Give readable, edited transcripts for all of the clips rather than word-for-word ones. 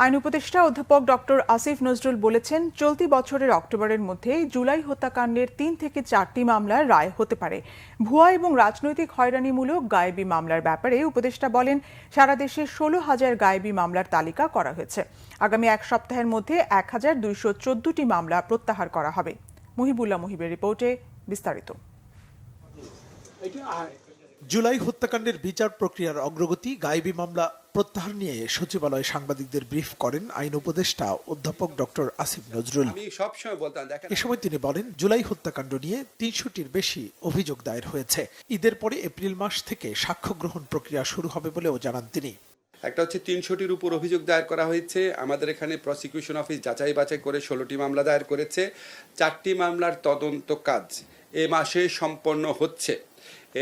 আইন উপদেষ্টা অধ্যাপক ডক্টর আসিফ নজরুল বলেছেন, চলতি বছরের অক্টোবরের মধ্যে জুলাই হত্যাকাণ্ডের ৩ থেকে ৪টি মামলার রায় হতে পারে। ভুয়া এবং রাজনৈতিক হয়রানিমূলক গায়েবী মামলার ব্যাপারে উপদেষ্টা বলেন, সারা দেশে ১৬,০০০ গায়েবী মামলার তালিকা করা হয়েছে। আগামী এক সপ্তাহের মধ্যে ১,২১৪টি মামলা প্রত্যাহার করা হবে। মুহিবুল্লাহ মুহিবের রিপোর্টে বিস্তারিত। জুলাই হত্যাকাণ্ডের বিচার প্রক্রিয়ার অগ্রগতি, গায়েবী মামলা প্রত্যাহার নিয়ে সচিবালয়ে সাংবাদিকদের ব্রিফ করেন আইন উপদেষ্টা অধ্যাপক ডক্টর আসিফ নজরুল। এ সময় তিনি বলেন, জুলাই হত্যাকাণ্ড নিয়ে ৩০০টির বেশি অভিযোগ দায়ের হয়েছে। ঈদের পরে এপ্রিল মাস থেকে সাক্ষ্য গ্রহণ প্রক্রিয়া শুরু হবে বলেও জানান তিনি। একটা হচ্ছে ৩০০টির উপর অভিযোগ দায়ের করা হয়েছে। আমাদের এখানে প্রসিকিউশন অফিস যাচাই বাছাই করে ১৬টি মামলা দায়ের করেছে। ৪টি মামলার তদন্ত কাজ এ মাসে সম্পন্ন হচ্ছে।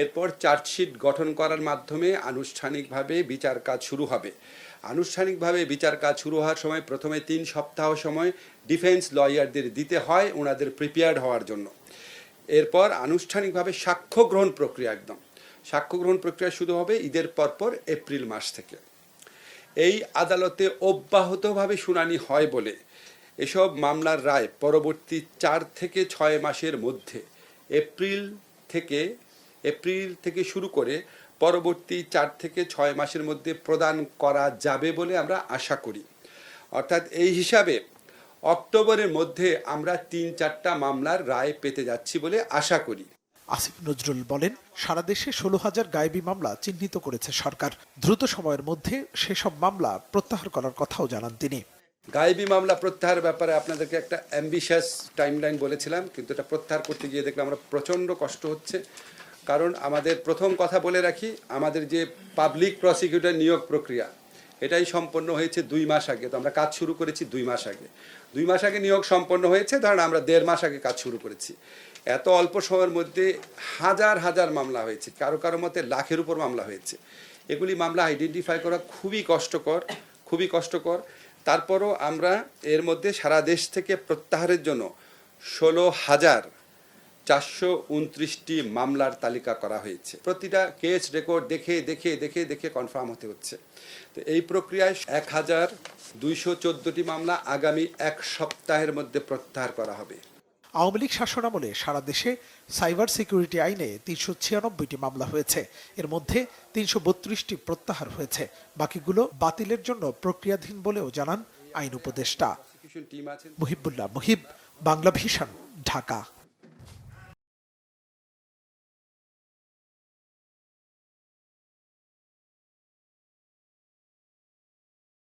এরপর চার্জশিট গঠন করার মাধ্যমে আনুষ্ঠানিকভাবে বিচার কাজ শুরু হবে। আনুষ্ঠানিকভাবে বিচার কাজ শুরু হওয়ার সময় প্রথমে ৩ সপ্তাহ সময় ডিফেন্স লয়ারদের দিতে হয় ওনাদের প্রিপেয়ার্ড হওয়ার জন্য। এরপর আনুষ্ঠানিকভাবে সাক্ষ্য গ্রহণ প্রক্রিয়া সাক্ষ্য গ্রহণ প্রক্রিয়া শুরু হবে ঈদের পরপর এপ্রিল মাস থেকে। এই আদালতে অব্যাহতভাবে শুনানি হয় বলে এসব মামলার রায় পরবর্তী ৪ থেকে ৬ মাসের মধ্যে এপ্রিল থেকে শুরু করে পরবর্তী ৪ থেকে ৬ মাসের মধ্যে প্রদান করা যাবে বলে আমরা আশা করি। অর্থাৎ এই হিসাবে অক্টোবরের মধ্যে আমরা ৩-৪টা মামলার রায় পেতে যাচ্ছি বলে আশা করি। আসিফ নজরুল বলেন, সারা দেশে ১৬,০০০ গায়েবী মামলা চিহ্নিত করেছে সরকার। দ্রুত সময়ের মধ্যে সেসব মামলা প্রত্যাহার করার কথাও জানান তিনি। গায়েবী মামলা প্রত্যাহারের ব্যাপারে আপনাদেরকে একটা অ্যাম্বিশাস টাইমলাইন বলেছিলাম, কিন্তু এটা প্রত্যাহার করতে গিয়ে দেখলাম আমরা প্রচণ্ড কষ্ট হচ্ছে। কারণ আমাদের প্রথম কথা বলে রাখি, আমাদের যে পাবলিক প্রসিকিউটর নিয়োগ প্রক্রিয়া এটাই সম্পন্ন হয়েছে ২ মাস আগে। তো আমরা কাজ শুরু করেছি ২ মাস আগে। ২ মাস আগে নিয়োগ সম্পন্ন হয়েছে, ধরেন আমরা ১.৫ মাস আগে কাজ শুরু করেছি। এত অল্প সময়ের মধ্যে হাজার হাজার মামলা হয়েছে, কারো কারো মতে লাখের উপর মামলা হয়েছে। এগুলি মামলা আইডেন্টিফাই করা খুবই কষ্টকর। তারপরও আমরা এর মধ্যে সারা দেশ থেকে প্রত্যাহারের জন্য ১৬,৪২৯টি মামলার তালিকা করা হয়েছে। প্রতিটা কেস রেকর্ড দেখে কনফার্ম হতে হচ্ছে। তো এই প্রক্রিয়ায় ১,২১৪টি মামলা আগামী এক সপ্তাহের মধ্যে প্রত্যাহার করা হবে। আওয়ামী লীগ শাসনামলে সারা দেশে সাইবার সিকিউরিটি আইনে ৩৯৬টি মামলা হয়েছে। এর মধ্যে ৩৩২টি প্রত্যাহার হয়েছে। বাকিগুলো বাতিলের জন্য প্রক্রিয়াধীন বলেও জানান আইন উপদেষ্টা। মুহিবুল্লাহ মুহিব, বাংলা ভিশন, ঢাকা।